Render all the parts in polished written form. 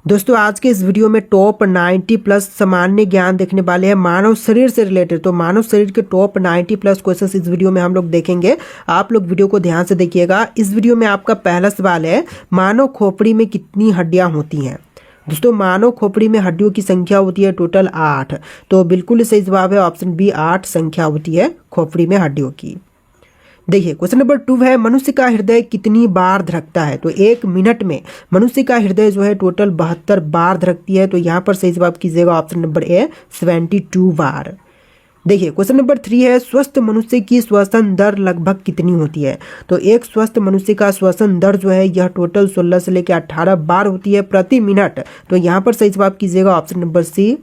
दोस्तों आज के इस वीडियो में टॉप 90 प्लस सामान्य ज्ञान देखने वाले हैं मानव शरीर से रिलेटेड। तो मानव शरीर के टॉप 90 प्लस क्वेश्चंस इस वीडियो में हम लोग देखेंगे। आप लोग वीडियो को ध्यान से देखिएगा। इस वीडियो में आपका पहला सवाल है, मानव खोपड़ी में कितनी हड्डियां होती हैं। दोस्तों मानव खोपड़ी में हड्डियों की संख्या होती है टोटल 8। तो बिल्कुल सही जवाब है ऑप्शन बी, 8 संख्या होती है खोपड़ी में हड्डियों की। देखिए क्वेश्चन नंबर 2 है, मनुष्य का हृदय कितनी बार धड़कता है। तो 1 मिनट में मनुष्य का हृदय जो है टोटल 72 बार धड़कती है। तो यहाँ पर सही जवाब कीजिएगा ऑप्शन नंबर ए, 72 बार। देखिए क्वेश्चन नंबर 3 है, स्वस्थ मनुष्य की श्वसन दर लगभग कितनी होती है। तो एक स्वस्थ मनुष्य का श्वसन दर जो है यह टोटल 16 से लेकर 18 बार होती है प्रति मिनट। तो यहाँ पर सही जवाब कीजिएगा ऑप्शन नंबर सी।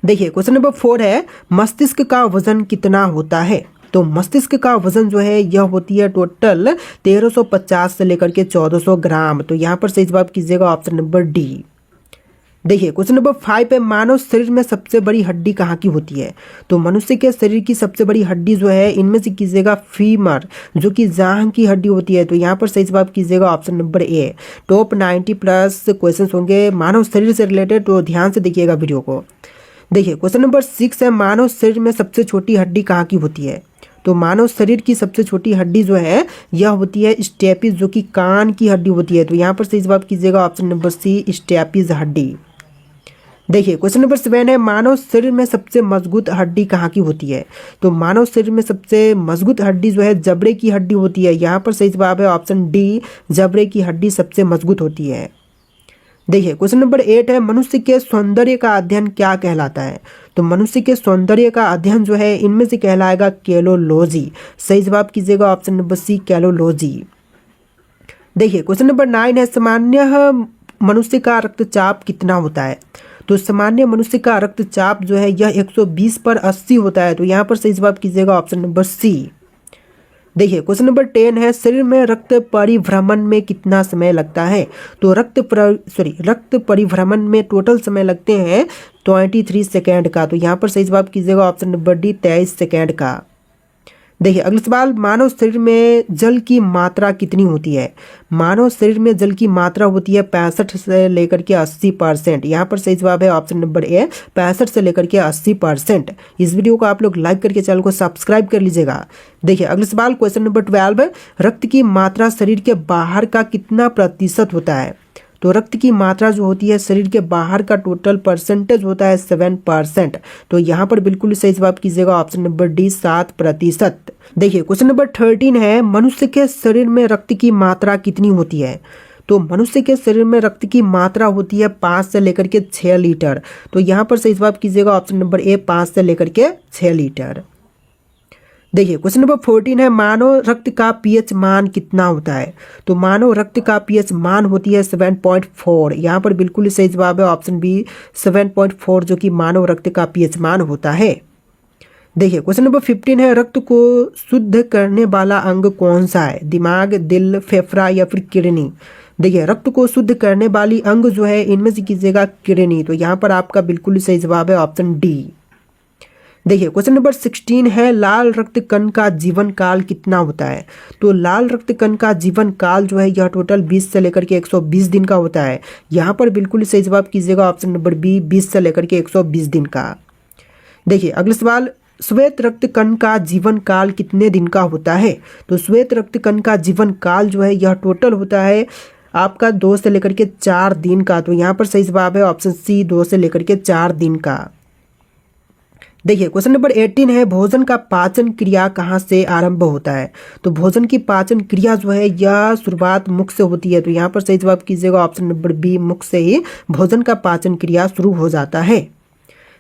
देखिए क्वेश्चन नंबर 4 है, मस्तिष्क का वजन कितना होता है। तो मस्तिष्क का वजन जो है यह होती है टोटल 1350 से लेकर के 1400 ग्राम। तो यहाँ पर सही जवाब कीजिएगा ऑप्शन नंबर डी। देखिए क्वेश्चन नंबर 5 है, मानव शरीर में सबसे बड़ी हड्डी कहाँ की होती है। तो मनुष्य के शरीर की सबसे बड़ी हड्डी जो है इनमें से कीजिएगा फीमर, जो कि जांघ की हड्डी होती है। तो यहाँ पर सही जवाब कीजिएगा option number A. Top 90 plus question होंगे मानव शरीर से रिलेटेड, तो ध्यान से देखिएगा वीडियो को। देखिए क्वेश्चन नंबर 6 है, मानव शरीर में सबसे छोटी हड्डी कहाँ की होती है। तो मानव शरीर की सबसे छोटी हड्डी जो है यह होती है स्टेपिस, जो कि कान की हड्डी होती है। तो यहाँ पर सही जवाब कीजिएगा ऑप्शन नंबर सी, स्टेपिस हड्डी। देखिए क्वेश्चन नंबर 7 है, मानव शरीर में सबसे मजबूत हड्डी कहाँ की होती है। तो मानव शरीर में सबसे मजबूत हड्डी जो है जबड़े की हड्डी होती है। यहाँ पर सही जवाब है ऑप्शन डी, जबड़े की हड्डी सबसे मजबूत होती है। देखिए क्वेश्चन नंबर 8 है, मनुष्य के सौंदर्य का अध्ययन क्या कहलाता है। तो मनुष्य के सौंदर्य का अध्ययन जो है इनमें से कहलाएगा कैलोलॉजी। सही जवाब कीजिएगा ऑप्शन नंबर सी, कैलोलॉजी। देखिए क्वेश्चन नंबर 9 है, सामान्य मनुष्य का रक्तचाप कितना होता है। तो सामान्य मनुष्य का रक्तचाप जो है यह 120/80 होता है। तो यहाँ पर सही जवाब कीजिएगा ऑप्शन नंबर सी। देखिए क्वेश्चन नंबर 10 है, शरीर में रक्त परिभ्रमण में कितना समय लगता है। तो रक्त परिभ्रमण में टोटल समय लगते हैं 23 सेकेंड का। तो यहाँ पर सही जवाब कीजिएगा ऑप्शन नंबर डी, 23 सेकेंड का। देखिए अगला सवाल, मानव शरीर में जल की मात्रा कितनी होती है। मानव शरीर में जल की मात्रा होती है 65 से लेकर के 80%। यहाँ पर सही जवाब है ऑप्शन नंबर ए, 65 से लेकर के 80%। इस वीडियो को आप लोग लाइक करके चैनल को सब्सक्राइब कर लीजिएगा। देखिए अगला सवाल क्वेश्चन नंबर 12, रक्त की मात्रा शरीर के बाहर का कितना प्रतिशत होता है। तो रक्त की मात्रा जो होती है शरीर के बाहर का टोटल परसेंटेज होता है 7%। तो यहाँ पर बिल्कुल सही जवाब कीजिएगा ऑप्शन नंबर डी, 7%। देखिए क्वेश्चन नंबर 13 है, मनुष्य के शरीर में रक्त की मात्रा कितनी होती है। तो मनुष्य के शरीर में रक्त की मात्रा होती है 5 से लेकर के 6 लीटर। तो यहाँ पर सही जवाब कीजिएगा ऑप्शन नंबर ए, 5 से लेकर के 6 लीटर। देखिए क्वेश्चन नंबर 14 है, मानव रक्त का पीएच मान कितना होता है। तो मानव रक्त का पीएच मान होती है 7.4। यहाँ पर बिल्कुल सही जवाब है ऑप्शन बी, 7.4, जो कि मानव रक्त का पीएच मान होता है। देखिए क्वेश्चन नंबर 15 है, रक्त को शुद्ध करने वाला अंग कौन सा है। दिमाग, दिल, फेफड़ा या फिर किडनी। देखिए रक्त को शुद्ध करने वाली अंग जो है इनमें से कीजिएगा किडनी। तो यहाँ पर आपका बिल्कुल सही जवाब है ऑप्शन डी। देखिए क्वेश्चन नंबर 16 है, लाल रक्त कण का जीवन काल कितना होता है। तो लाल रक्त कण का जीवन काल जो है यह टोटल 20 से लेकर के 120 दिन का होता है। यहाँ पर बिल्कुल सही जवाब कीजिएगा ऑप्शन नंबर बी, 20 से लेकर के 120 दिन का। देखिए अगला सवाल, श्वेत रक्त कण का जीवन काल कितने दिन का होता है। तो श्वेत रक्त कण का जीवन काल जो है यह टोटल होता है आपका 2 से लेकर के 4 दिन का। तो यहाँ पर सही जवाब है ऑप्शन सी, 2 से लेकर के 4 दिन का। देखिए क्वेश्चन नंबर 18 है, भोजन का पाचन क्रिया कहाँ से आरंभ होता है। तो भोजन की पाचन क्रिया जो है यह शुरुआत मुख से होती है। तो यहाँ पर सही जवाब कीजिएगा ऑप्शन नंबर बी, मुख से ही भोजन का पाचन क्रिया शुरू हो जाता है।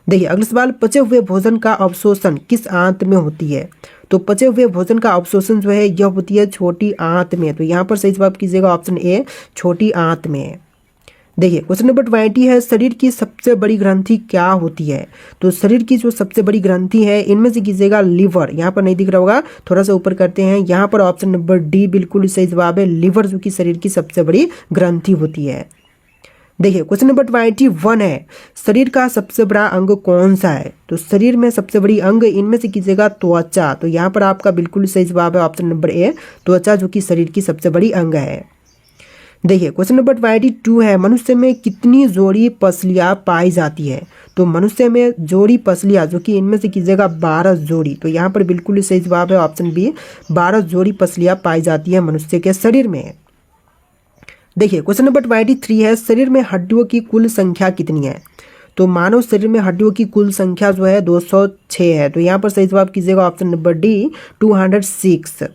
देखिए अगला सवाल, पचे हुए भोजन का अवशोषण किस आंत में होती है। तो पचे हुए भोजन का अवशोषण जो है यह होती है छोटी आंत में। तो यहाँ पर सही जवाब कीजिएगा ऑप्शन ए, छोटी आंत में। देखिए क्वेश्चन नंबर 20 है, शरीर की सबसे बड़ी ग्रंथि क्या होती है। तो शरीर की जो सबसे बड़ी ग्रंथि है इनमें से कीजिएगा लिवर। यहाँ पर नहीं दिख रहा होगा, थोड़ा सा ऊपर करते हैं। यहाँ पर ऑप्शन नंबर डी बिल्कुल सही जवाब है, लिवर जो कि शरीर की सबसे बड़ी ग्रंथि होती है। देखिए क्वेश्चन नंबर 21 है, शरीर का सबसे बड़ा अंग कौन सा है। तो शरीर में सबसे बड़ी अंग इनमें से कीजिएगा त्वचा। तो यहाँ पर आपका बिल्कुल सही जवाब है ऑप्शन नंबर ए, त्वचा, जो कि शरीर की सबसे बड़ी अंग है। देखिए क्वेश्चन नंबर 22 है, मनुष्य में कितनी जोड़ी पसलियाँ पाई जाती है। तो मनुष्य में जोड़ी पसलियाँ जो कि इनमें से कीजिएगा 12 जोड़ी। तो यहाँ पर बिल्कुल ही सही जवाब है ऑप्शन बी, 12 जोड़ी पसलियाँ पाई जाती है मनुष्य के शरीर में। देखिए क्वेश्चन नंबर 23 है, शरीर में हड्डियों की कुल संख्या कितनी है। तो मानव शरीर में हड्डियों की कुल संख्या जो है 206 है। तो यहाँ पर सही जवाब कीजिएगा ऑप्शन नंबर डी, 206।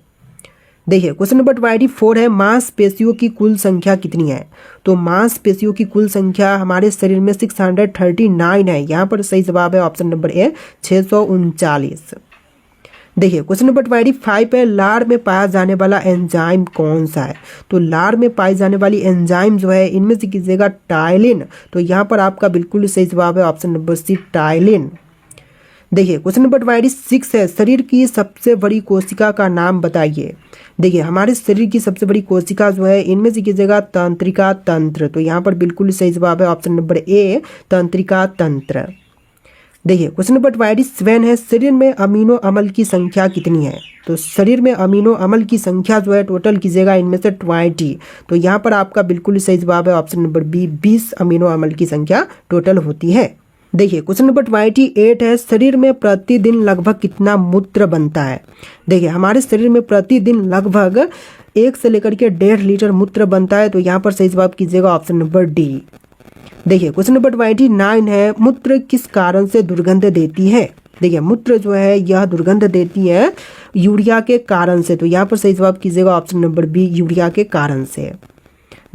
देखिए क्वेश्चन नंबर 24 है, मांसपेशियों की कुल संख्या कितनी है। तो मांसपेशियों की कुल संख्या हमारे शरीर में 639 है। यहाँ पर सही जवाब है ऑप्शन नंबर ए, 639। देखिए क्वेश्चन नंबर 25 है, लार में पाया जाने वाला एंजाइम कौन सा है। तो लार में पाई जाने वाली एंजाइम जो है इनमें से कीजिएगा टाइलिन। तो यहाँ पर आपका बिल्कुल सही जवाब है ऑप्शन नंबर सी, टाइलिन। देखिए क्वेश्चन नंबर 26 है, शरीर की सबसे बड़ी कोशिका का नाम बताइए। देखिए हमारे शरीर की सबसे बड़ी कोशिका जो है इनमें से कीजिएगा तंत्रिका तंत्र। तो यहाँ पर बिल्कुल सही जवाब है ऑप्शन नंबर ए, तंत्रिका तंत्र। देखिए क्वेश्चन नंबर 27 है, शरीर में अमीनो अम्ल की संख्या कितनी है। तो शरीर में अमीनो अम्ल की संख्या जो है टोटल कीजिएगा इनमें से 20। तो यहाँ पर आपका बिल्कुल सही जवाब है ऑप्शन नंबर बी, 20 अमीनो अम्ल की संख्या टोटल होती है। देखिए क्वेश्चन नंबर 28 है, शरीर में प्रतिदिन लगभग कितना मूत्र बनता है। देखिए हमारे शरीर में प्रतिदिन लगभग 1 से लेकर के 1.5 लीटर मूत्र बनता है। तो यहाँ पर सही जवाब कीजिएगा ऑप्शन नंबर डी। देखिए क्वेश्चन नंबर 29 है, मूत्र किस कारण से दुर्गंध देती है। देखिए मूत्र जो है यह दुर्गंध देती है यूरिया के कारण से। तो यहाँ पर सही जवाब कीजिएगा ऑप्शन नंबर बी, यूरिया के कारण से।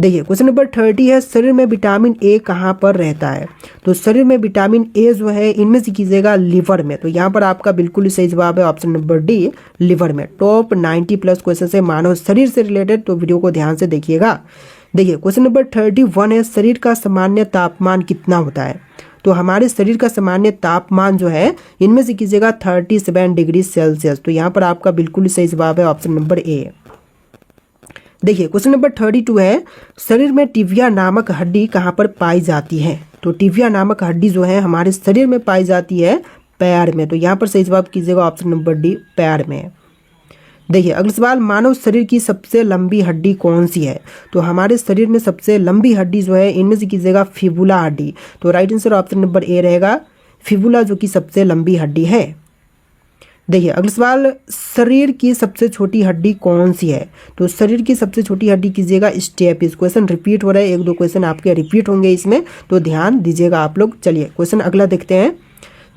देखिए क्वेश्चन नंबर 30 है, शरीर में विटामिन ए कहाँ पर रहता है। तो शरीर में विटामिन ए जो है इनमें से कीजिएगा लिवर में। तो यहाँ पर आपका बिल्कुल सही जवाब है ऑप्शन नंबर डी, लिवर में। टॉप 90+ क्वेश्चन है मानव शरीर से रिलेटेड, तो वीडियो को ध्यान से देखिएगा। देखिए क्वेश्चन नंबर 31 है, शरीर का सामान्य तापमान कितना होता है। तो हमारे शरीर का सामान्य तापमान जो है इनमें से कीजिएगा 37 डिग्री सेल्सियस। तो यहाँ पर आपका बिल्कुल सही जवाब है ऑप्शन नंबर ए। देखिए क्वेश्चन नंबर 32 है, शरीर में टिबिया नामक हड्डी कहाँ पर पाई जाती है। तो टिबिया नामक हड्डी जो है हमारे शरीर में पाई जाती है पैर में। तो यहाँ पर सही जवाब कीजिएगा ऑप्शन नंबर डी, पैर में। देखिए अगला सवाल, मानव शरीर की सबसे लंबी हड्डी कौन सी है। तो हमारे शरीर में सबसे लंबी हड्डी जो है इनमें से कीजिएगा फिबुला हड्डी। तो right answer option number A रहेगा, फिबुला जो कि सबसे लंबी हड्डी है। देखिए अगला सवाल, शरीर की सबसे छोटी हड्डी कौन सी है। तो शरीर की सबसे छोटी हड्डी कीजिएगा स्टेपिस। क्वेश्चन रिपीट हो रहा है, 1-2 क्वेश्चन आपके रिपीट होंगे इसमें, तो ध्यान दीजिएगा आप लोग। चलिए क्वेश्चन अगला देखते हैं।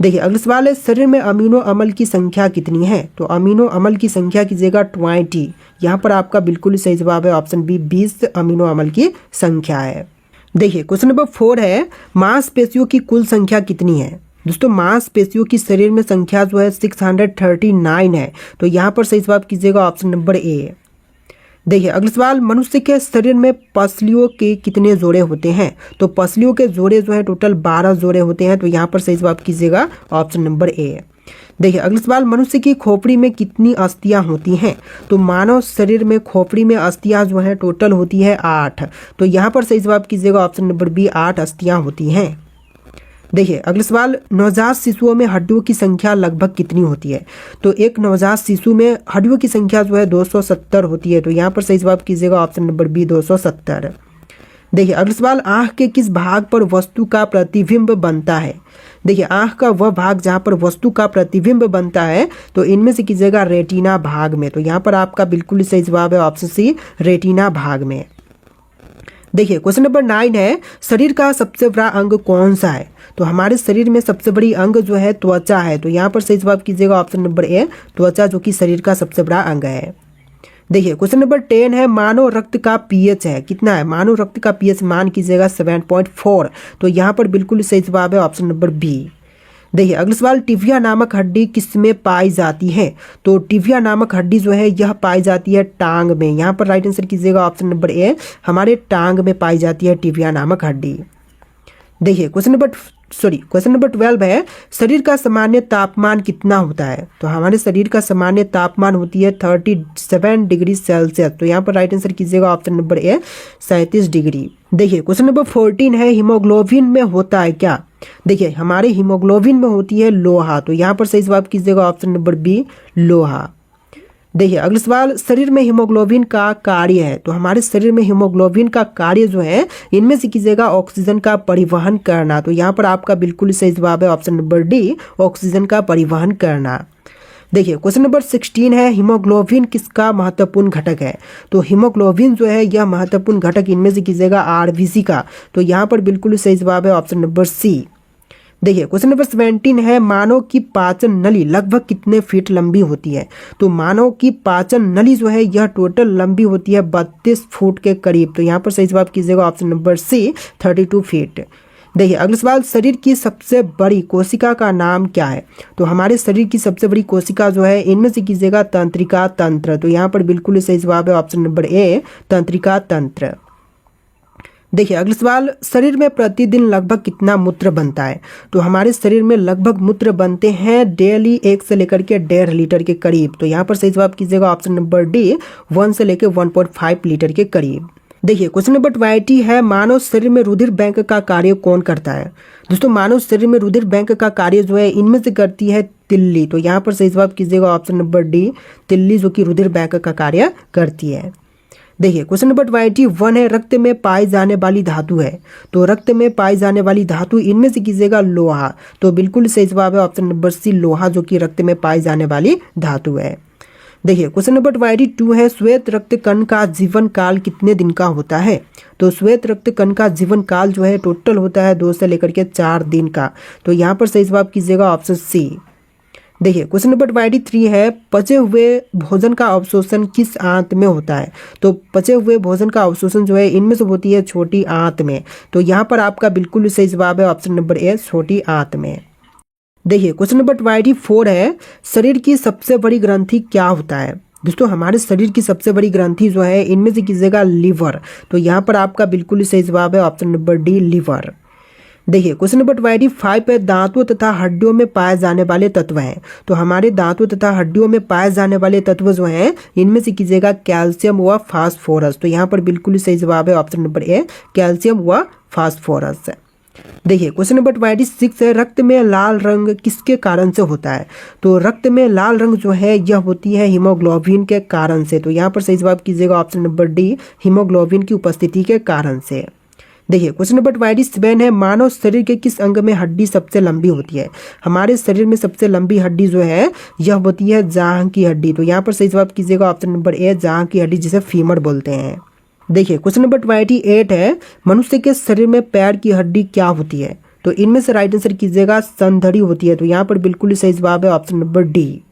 देखिए अगला सवाल है, शरीर में अमीनो अम्ल की संख्या कितनी है। तो अमीनो अम्ल की संख्या कीजिएगा 20। यहाँ पर आपका बिल्कुल सही जवाब है ऑप्शन बी, 20 अमीनो अम्ल की संख्या है। देखिए क्वेश्चन नंबर 4 है, मांसपेशियों की कुल संख्या कितनी है। दोस्तों मांसपेशियों की शरीर में संख्या जो है 639 है। तो यहाँ पर सही जवाब कीजिएगा ऑप्शन नंबर ए। देखिए अगला सवाल, मनुष्य के शरीर में पसलियों के कितने जोड़े होते हैं। तो पसलियों के जोड़े जो है टोटल 12 जोड़े होते हैं। तो यहाँ पर सही जवाब कीजिएगा ऑप्शन नंबर ए। देखिए अगला सवाल, मनुष्य की खोपड़ी में कितनी अस्थियां होती हैं। तो मानव शरीर में खोपड़ी में अस्थियां जो है टोटल होती है 8। तो यहाँ पर सही जवाब कीजिएगा ऑप्शन नंबर बी, 8 अस्थियां होती हैं। देखिए अगला सवाल, नवजात शिशुओं में हड्डियों की संख्या लगभग कितनी होती है। तो एक नवजात शिशु में हड्डियों की संख्या जो है 270 होती है। तो यहाँ पर सही जवाब कीजिएगा ऑप्शन नंबर बी, 270। देखिए अगला सवाल, आँख के किस भाग पर वस्तु का प्रतिबिंब बनता है। देखिए आँख का वह भाग जहाँ पर वस्तु का प्रतिबिंब बनता है, तो इनमें से कीजिएगा रेटिना भाग में। तो यहाँ पर आपका बिल्कुल सही जवाब है ऑप्शन सी, रेटिना भाग में। देखिए क्वेश्चन नंबर 9 है, शरीर का सबसे बड़ा अंग कौन सा है। तो हमारे शरीर में सबसे बड़ी अंग जो है त्वचा है। तो यहाँ पर सही जवाब कीजिएगा ऑप्शन नंबर ए, त्वचा जो कि शरीर का सबसे बड़ा अंग है। देखिए क्वेश्चन नंबर 10 है, मानव रक्त का पीएच है कितना है। मानव रक्त का पीएच मान कीजिएगा 7.4। तो यहाँ पर बिल्कुल सही जवाब है ऑप्शन नंबर बी। देखिए अगला सवाल, टिबिया नामक हड्डी किसमें पाई जाती है। तो टिबिया नामक हड्डी जो है यह पाई जाती है टांग में। यहाँ पर राइट आंसर कीजिएगा ऑप्शन नंबर ए, हमारे टांग में पाई जाती है टिबिया नामक हड्डी। देखिए क्वेश्चन नंबर 12 है, शरीर का सामान्य तापमान कितना होता है। तो हमारे शरीर का सामान्य तापमान होती है 37 डिग्री सेल्सियस। तो यहाँ पर राइट आंसर कीजिएगा ऑप्शन नंबर ए, 37 डिग्री। देखिए क्वेश्चन नंबर 14 है, हीमोग्लोबिन में होता है क्या। देखिए हमारे हीमोग्लोबिन में होती है लोहा। तो यहाँ पर सही जवाब कीजिएगा ऑप्शन नंबर बी, लोहा। देखिए अगला सवाल, शरीर में हीमोग्लोबिन का कार्य है। तो हमारे शरीर में हीमोग्लोबिन का कार्य जो है इनमें से कीजिएगा ऑक्सीजन का परिवहन करना। तो यहाँ पर आपका बिल्कुल सही जवाब है ऑप्शन नंबर डी, ऑक्सीजन का परिवहन करना। देखिए क्वेश्चन नंबर 16 है, हीमोग्लोबिन किसका महत्वपूर्ण घटक है। तो हीमोग्लोबिन जो है यह महत्वपूर्ण घटक इनमें से कीजिएगा आरबीसी का। तो यहाँ पर बिल्कुल सही जवाब है ऑप्शन नंबर सी। देखिए क्वेश्चन नंबर 17 है, मानव की पाचन नली लगभग कितने फीट लंबी होती है। तो मानव की पाचन नली जो है यह टोटल लंबी होती है 32 फुट के करीब। तो यहाँ पर सही जवाब कीजिएगा ऑप्शन नंबर सी, 32 फीट। देखिए अगला सवाल, शरीर की सबसे बड़ी कोशिका का नाम क्या है। तो हमारे शरीर की सबसे बड़ी कोशिका जो है इनमें से कीजिएगा तंत्रिका तंत्र। तो यहाँ पर बिल्कुल सही जवाब है ऑप्शन नंबर ए, तंत्रिका तंत्र। देखिए अगला सवाल, शरीर में प्रतिदिन लगभग कितना मूत्र बनता है। तो हमारे शरीर में लगभग मूत्र बनते हैं डेली 1 से लेकर के 1.5 लीटर के करीब। तो यहाँ पर सही जवाब कीजिएगा ऑप्शन नंबर डी, 1 से लेकर 1.5 लीटर के करीब। देखिए क्वेश्चन नंबर 20 है, मानव शरीर में रुधिर बैंक का कार्य कौन करता है। दोस्तों मानव शरीर में रुधिर बैंक का कार्य जो है इनमें से करती है तिल्ली। तो यहाँ पर सही जवाब कीजिएगा ऑप्शन नंबर डी, तिल्ली जो कि रुधिर बैंक का कार्य करती है। देखिए क्वेश्चन नंबर 21 है, रक्त में पाई जाने वाली धातु है। तो रक्त में पाई जाने वाली धातु इनमें से कीजिएगा लोहा। तो बिल्कुल सही जवाब है ऑप्शन नंबर सी, लोहा जो कि रक्त में पाई जाने वाली धातु है। देखिए क्वेश्चन नंबर 22 है, श्वेत रक्त कण का जीवन काल कितने दिन का होता है। तो श्वेत रक्त कण का जीवन काल जो है टोटल होता है 2 से लेकर के 4 दिन का। तो यहाँ पर सही जवाब कीजिएगा ऑप्शन सी। देखिए क्वेश्चन नंबर 23 है, पचे हुए भोजन का अवशोषण किस आंत में होता है। तो पचे हुए भोजन का अवशोषण जो है इनमें से होती है छोटी आंत में। तो यहाँ पर आपका बिल्कुल सही जवाब है ऑप्शन नंबर ए, छोटी आंत में। देखिए क्वेश्चन नंबर 24 है, शरीर की सबसे बड़ी ग्रंथि क्या होता है। दोस्तों हमारे शरीर की सबसे बड़ी ग्रंथि जो है इनमें से कीजिएगा लीवर। तो यहाँ पर आपका बिल्कुल सही जवाब है ऑप्शन नंबर डी, लीवर। देखिए क्वेश्चन नंबर 25 है, दांतों तथा हड्डियों में पाए जाने वाले तत्व हैं। तो हमारे दांतों तथा हड्डियों में पाए जाने वाले तत्व जो हैं इनमें से कीजिएगा कैल्शियम व फास्फोरस। तो यहाँ पर बिल्कुल सही जवाब है ऑप्शन नंबर ए, कैल्शियम व फास्फोरस। देखिए क्वेश्चन नंबर 26 है, रक्त में लाल रंग किसके कारण से होता है। तो रक्त में लाल रंग जो है यह होती है हीमोग्लोबिन के कारण से। तो यहाँ पर सही जवाब कीजिएगा ऑप्शन नंबर डी, हीमोग्लोबिन की उपस्थिति के कारण से। देखिए क्वेश्चन नंबर 27 है, मानव शरीर के किस अंग में हड्डी सबसे लंबी होती है। हमारे शरीर में सबसे लंबी हड्डी जो है यह होती है जांघ की हड्डी। तो यहाँ पर सही जवाब कीजिएगा ऑप्शन नंबर ए, जांघ की हड्डी जिसे फीमर बोलते हैं। देखिए क्वेश्चन नंबर 28 है, मनुष्य के शरीर में पैर की हड्डी क्या होती है। तो इनमें से राइट आंसर कीजिएगा संधड़ी होती है। तो यहाँ पर बिल्कुल सही जवाब है ऑप्शन नंबर डी।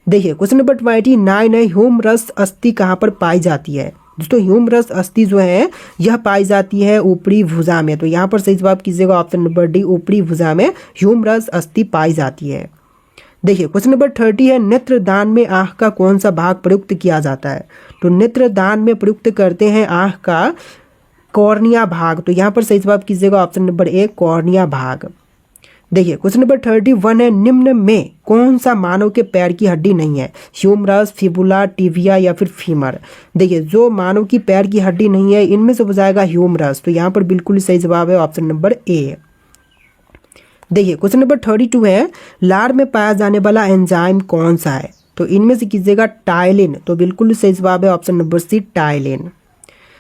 देखिए क्वेश्चन नंबर 29 है, ह्यूमरस अस्थि कहाँ पर पाई जाती है। दोस्तों ह्यूमरस अस्थि जो है यह पाई जाती है ऊपरी भुजा में। तो यहाँ पर सही जवाब कीजिएगा ऑप्शन नंबर डी, ऊपरी भुजा में ह्यूमरस अस्थि पाई जाती है। देखिए क्वेश्चन नंबर 30 है, नेत्रदान में आँख का कौन सा भाग प्रयुक्त किया जाता है। तो नेत्रदान में प्रयुक्त करते हैं आँख का कॉर्निया भाग। तो यहाँ पर सही जवाब कीजिएगा ऑप्शन नंबर ए, कॉर्निया भाग। देखिए क्वेश्चन नंबर 31 है, निम्न में कौन सा मानव के पैर की हड्डी नहीं है। ह्यूमरस, फिबुला, टिबिया या फिर फीमर। देखिए जो मानव की पैर की हड्डी नहीं है इनमें से हो जाएगा ह्यूमरस। तो यहाँ पर बिल्कुल सही जवाब है ऑप्शन नंबर ए। देखिए क्वेश्चन नंबर 32 है, लार में पाया जाने वाला एंजाइम कौन सा है। तो इनमें से कीजिएगा टाइलिन। तो बिल्कुल सही जवाब है ऑप्शन नंबर सी, टाइलिन।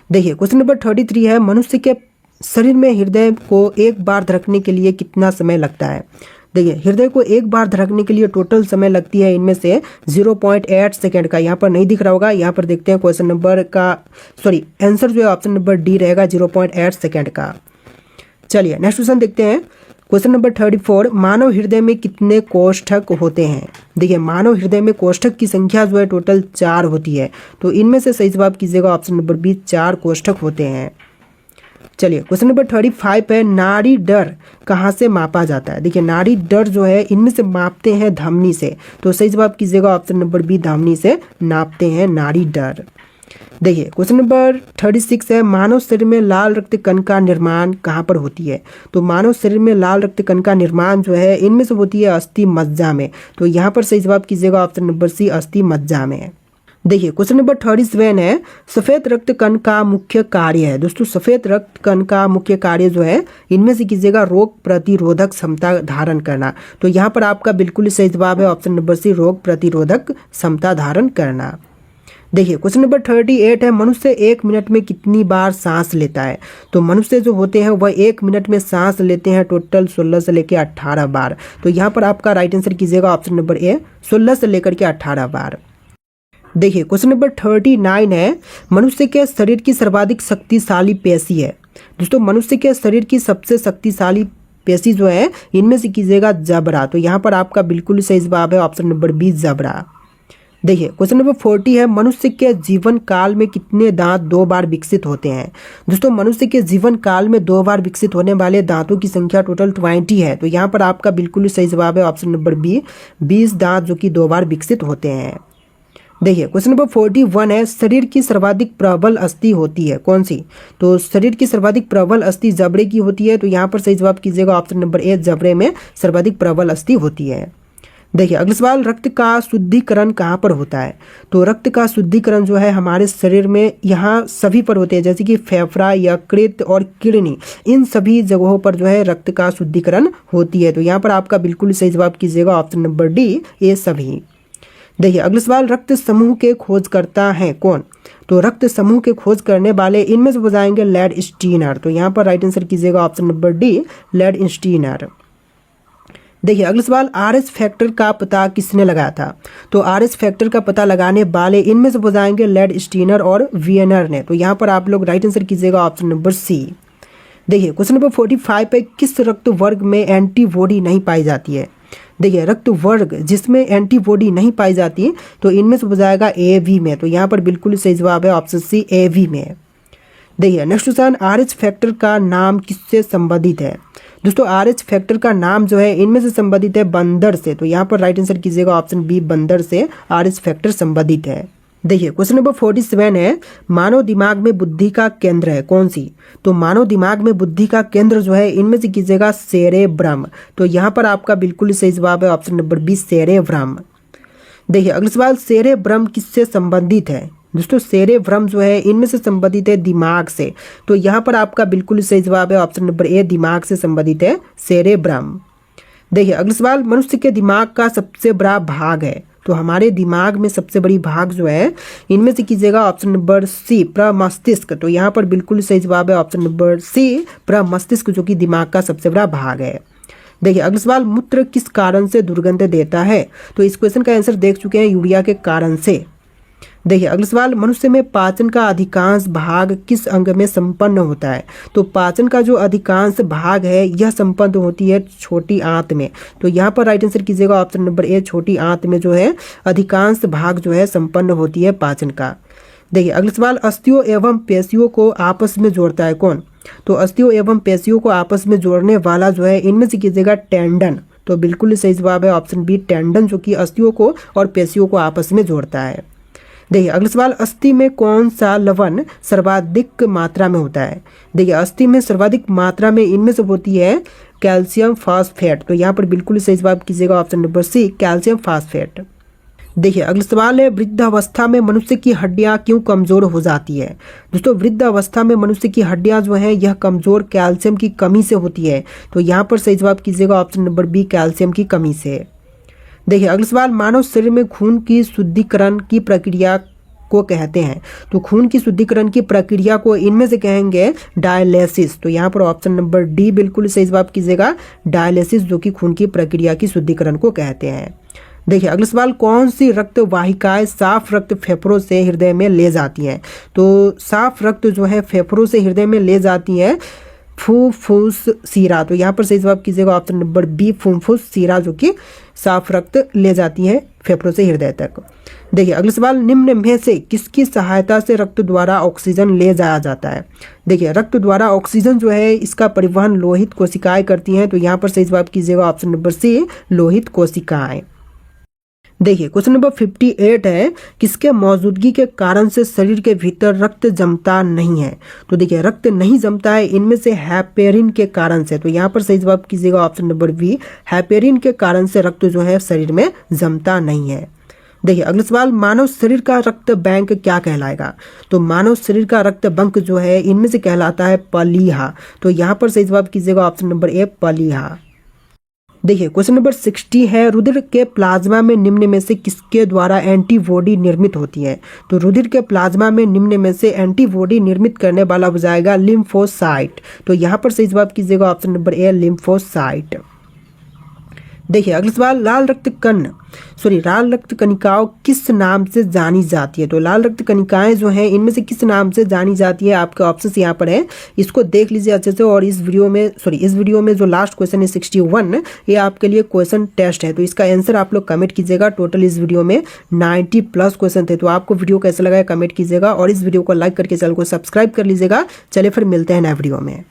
देखिए क्वेश्चन नंबर 33 है, मनुष्य के शरीर में हृदय को एक बार धड़कने के लिए कितना समय लगता है। देखिए हृदय को एक बार धड़कने के लिए टोटल समय लगती है इनमें से 0.8 सेकेंड का। यहाँ पर नहीं दिख रहा होगा, यहाँ पर देखते हैं क्वेश्चन नंबर का आंसर जो है ऑप्शन नंबर डी रहेगा, 0.8 सेकेंड का। चलिए नेक्स्ट क्वेश्चन देखते हैं। क्वेश्चन नंबर 34, मानव हृदय में कितने कोष्ठक होते हैं। देखिए मानव हृदय में कोष्ठक की संख्या जो है टोटल 4 होती है। तो इनमें से सही जवाब कीजिएगा ऑप्शन नंबर बी, 4 कोष्ठक होते हैं। चलिए क्वेश्चन नंबर 35 है, नाड़ी दर कहाँ से मापा जाता है। देखिए नाड़ी दर जो है इनमें से मापते हैं धमनी से। तो सही जवाब कीजिएगा ऑप्शन नंबर बी, धमनी से नापते हैं नाड़ी दर। देखिए क्वेश्चन नंबर 36 है, मानव शरीर में लाल रक्त कण का निर्माण कहाँ पर होती है। तो मानव शरीर में लाल रक्त कण का निर्माण जो है इनमें से होती है अस्थि मज्जा में। तो यहाँ पर सही जवाब कीजिएगा ऑप्शन नंबर सी, अस्थि मज्जा में। देखिए क्वेश्चन नंबर 37 है, सफेद रक्त कण का मुख्य कार्य है। दोस्तों सफेद रक्त कण का मुख्य कार्य जो है इनमें से कीजिएगा रोग प्रतिरोधक क्षमता धारण करना। तो यहाँ पर आपका बिल्कुल सही जवाब है ऑप्शन नंबर सी, रोग प्रतिरोधक क्षमता धारण करना। देखिए क्वेश्चन नंबर 38 है, मनुष्य 1 मिनट में कितनी बार सांस लेता है। तो मनुष्य जो होते हैं वह 1 मिनट में सांस लेते हैं टोटल 16 से लेकर 18 बार। तो यहाँ पर आपका राइट आंसर कीजिएगा ऑप्शन नंबर ए, 16 से लेकर के 18 बार। देखिए क्वेश्चन नंबर 39 है, मनुष्य के शरीर की सर्वाधिक शक्तिशाली पेशी है। दोस्तों मनुष्य के शरीर की सबसे शक्तिशाली पेशी जो है इनमें से कीजिएगा जबड़ा। तो यहाँ पर आपका बिल्कुल सही जवाब है ऑप्शन नंबर बी, जबड़ा। देखिए क्वेश्चन नंबर 40 है, मनुष्य के जीवन काल में कितने दांत 2 बार विकसित होते हैं। दोस्तों मनुष्य के जीवन काल में 2 बार विकसित होने वाले दांतों की संख्या टोटल 20 है। तो यहाँ पर आपका बिल्कुल सही जवाब है ऑप्शन नंबर बी, 20 दांत जो कि 2 बार विकसित होते हैं। देखिए क्वेश्चन नंबर 41 है, शरीर की सर्वाधिक प्रबल अस्थि होती है कौन सी। तो शरीर की सर्वाधिक प्रबल अस्थि जबड़े की होती है। तो यहाँ पर सही जवाब कीजिएगा ऑप्शन नंबर ए, जबड़े में सर्वाधिक प्रबल अस्थि होती है। देखिए अगला सवाल, रक्त का शुद्धिकरण कहाँ पर होता है। तो रक्त का शुद्धिकरण जो है हमारे शरीर में यहाँ सभी पर होते हैं, जैसे कि फेफड़ा, यकृत और किडनी, इन सभी जगहों पर जो है रक्त का शुद्धिकरण होती है। तो यहाँ पर आपका बिल्कुल सही जवाब कीजिएगा ऑप्शन नंबर डी, ये सभी। देखिए अगला सवाल, रक्त समूह के खोजकर्ता हैं कौन। तो रक्त समूह के खोज करने वाले इनमें से बताएंगे लैड स्टीनर। तो यहाँ पर राइट आंसर कीजिएगा ऑप्शन नंबर डी, लैड स्टीनर। देखिए अगला सवाल, आरएस फैक्टर का पता किसने लगाया था। तो आरएस फैक्टर का पता लगाने वाले इनमें से बताएंगे लैड स्टीनर और वियनर ने। तो यहाँ पर आप लोग राइट आंसर कीजिएगा ऑप्शन नंबर सी। देखिए क्वेश्चन नंबर 45 पे, किस रक्त वर्ग में एंटीबॉडी नहीं पाई जाती है। देखिए रक्त वर्ग जिसमें एंटीबॉडी नहीं पाई जाती तो इनमें से बताएगा ए बी में। तो यहाँ पर बिल्कुल सही जवाब है ऑप्शन सी, ए बी में। देखिए नेक्स्ट क्वेश्चन, आरएच फैक्टर का नाम किससे संबंधित है। दोस्तों आरएच फैक्टर का नाम जो है इनमें से संबंधित है बंदर से। तो यहाँ पर राइट आंसर कीजिएगा ऑप्शन बी, बंदर से आरएच फैक्टर संबंधित है। देखिए क्वेश्चन नंबर 47 है, मानव दिमाग में बुद्धि का केंद्र है कौन सी। तो मानव दिमाग में बुद्धि का केंद्र जो है इनमें से कीजिएगा सेरेब्रम। तो यहाँ पर आपका बिल्कुल सही जवाब है ऑप्शन नंबर बी, सेरेब्रम। देखिए अगला सवाल, सेरेब्रम किससे संबंधित है। दोस्तों सेरेब्रम जो है इनमें से संबंधित है दिमाग से। तो यहाँ पर आपका बिल्कुल सही जवाब है ऑप्शन नंबर ए, दिमाग से संबंधित है सेरेब्रम। देखिए अगला सवाल, मनुष्य के दिमाग का सबसे बड़ा भाग है। तो हमारे दिमाग में सबसे बड़ी भाग जो है इनमें से कीजिएगा ऑप्शन नंबर सी, प्रमस्तिष्क। तो यहाँ पर बिल्कुल सही जवाब है ऑप्शन नंबर सी, प्रमस्तिष्क, जो कि दिमाग का सबसे बड़ा भाग है। देखिए अगला सवाल, मूत्र किस कारण से दुर्गंध देता है। तो इस क्वेश्चन का आंसर देख चुके हैं, यूरिया के कारण से। देखिए अगला सवाल, मनुष्य में पाचन का अधिकांश भाग किस अंग में संपन्न होता है। तो पाचन का जो अधिकांश भाग है यह संपन्न होती है छोटी आंत में। तो यहाँ पर राइट आंसर कीजिएगा ऑप्शन नंबर ए, छोटी आंत में जो है अधिकांश भाग जो है संपन्न होती है पाचन का। देखिए अगला सवाल, अस्थियों एवं पेशियों को आपस में जोड़ता है कौन। तो अस्थियों एवं पेशियों को आपस में जोड़ने वाला जो है इनमें से कीजिएगा टेंडन। तो बिल्कुल सही जवाब है ऑप्शन बी, टेंडन, जो कि अस्थियों को और पेशियों को आपस में जोड़ता है। देखिए अगला सवाल, अस्थि में कौन सा लवण सर्वाधिक मात्रा में होता है। देखिए अस्थि में सर्वाधिक मात्रा में इनमें से होती है कैल्शियम फास्फेट। तो यहाँ पर बिल्कुल सही जवाब कीजिएगा option number C, calcium phosphate. देखिए अगला सवाल है, वृद्धावस्था में मनुष्य की हड्डियां क्यों कमजोर हो जाती है। दोस्तों वृद्धावस्था में मनुष्य की हड्डियां जो है यह कमजोर कैल्शियम की कमी से होती है। तो यहाँ पर सही जवाब कीजिएगा ऑप्शन नंबर बी, कैल्शियम की कमी से। देखिए अगला सवाल, मानव शरीर में खून की शुद्धिकरण की प्रक्रिया को कहते हैं। तो खून की शुद्धिकरण की प्रक्रिया को इनमें से कहेंगे डायलिसिस। तो यहाँ पर ऑप्शन नंबर डी बिल्कुल सही जवाब कीजिएगा, डायलिसिस, जो कि खून की प्रक्रिया की शुद्धिकरण को कहते हैं। देखिए अगला सवाल, कौन सी रक्त वाहिकाएं साफ रक्त फेफड़ों से हृदय में ले जाती हैं। तो साफ रक्त जो है फेफड़ों से हृदय में ले जाती है फुफ्फुस सीरा। तो यहाँ पर सही जवाब कीजिएगा ऑप्शन नंबर बी, फुफ्फुस सीरा, जो कि साफ रक्त ले जाती है फेफड़ों से हृदय तक। देखिए अगला सवाल, निम्न में से किसकी सहायता से रक्त द्वारा ऑक्सीजन ले जाया जाता है। देखिए रक्त द्वारा ऑक्सीजन जो है इसका परिवहन लोहित कोशिकाएं करती हैं। तो यहाँ पर सही जवाब कीजिएगा ऑप्शन नंबर सी, लोहित कोशिकाएं। देखिए क्वेश्चन नंबर 58 है, किसके मौजूदगी के कारण से शरीर के भीतर रक्त जमता नहीं है। तो देखिए रक्त नहीं जमता है इनमें से हेपेरिन के कारण से। तो यहाँ पर सही जवाब कीजिएगा ऑप्शन नंबर बी, हेपेरिन के कारण से रक्त जो है शरीर में जमता नहीं है। देखिए अगला सवाल, मानव शरीर का रक्त बैंक क्या कहलाएगा? तो मानव शरीर का रक्त बैंक जो है इनमें से कहलाता है प्लीहा। तो यहाँ पर सही जवाब कीजिएगा ऑप्शन नंबर ए प्लीहा। देखिए क्वेश्चन नंबर 60 है, रुधिर के प्लाज्मा में निम्न में से किसके द्वारा एंटीबॉडी निर्मित होती है? तो रुधिर के प्लाज्मा में निम्न में से एंटीबॉडी निर्मित करने वाला हो जाएगा लिम्फोसाइट। तो यहाँ पर सही जवाब कीजिएगा ऑप्शन नंबर ए लिम्फोसाइट। देखिए अगला सवाल, लाल रक्त कणिकाओं किस नाम से जानी जाती है? तो लाल रक्त कणिकाएं जो हैं इनमें से किस नाम से जानी जाती है? आपके ऑप्शन यहाँ पर है, इसको देख लीजिए अच्छे से। और इस वीडियो में जो लास्ट क्वेश्चन है 61, ये आपके लिए क्वेश्चन टेस्ट है, तो इसका आंसर आप लोग कमेंट कीजिएगा। टोटल इस वीडियो में 90 प्लस क्वेश्चन थे। तो आपको वीडियो कैसा लगा कमेंट कीजिएगा और इस वीडियो को लाइक करके चैनल को सब्सक्राइब कर लीजिएगा। चलिए फिर मिलते हैं नए वीडियो में।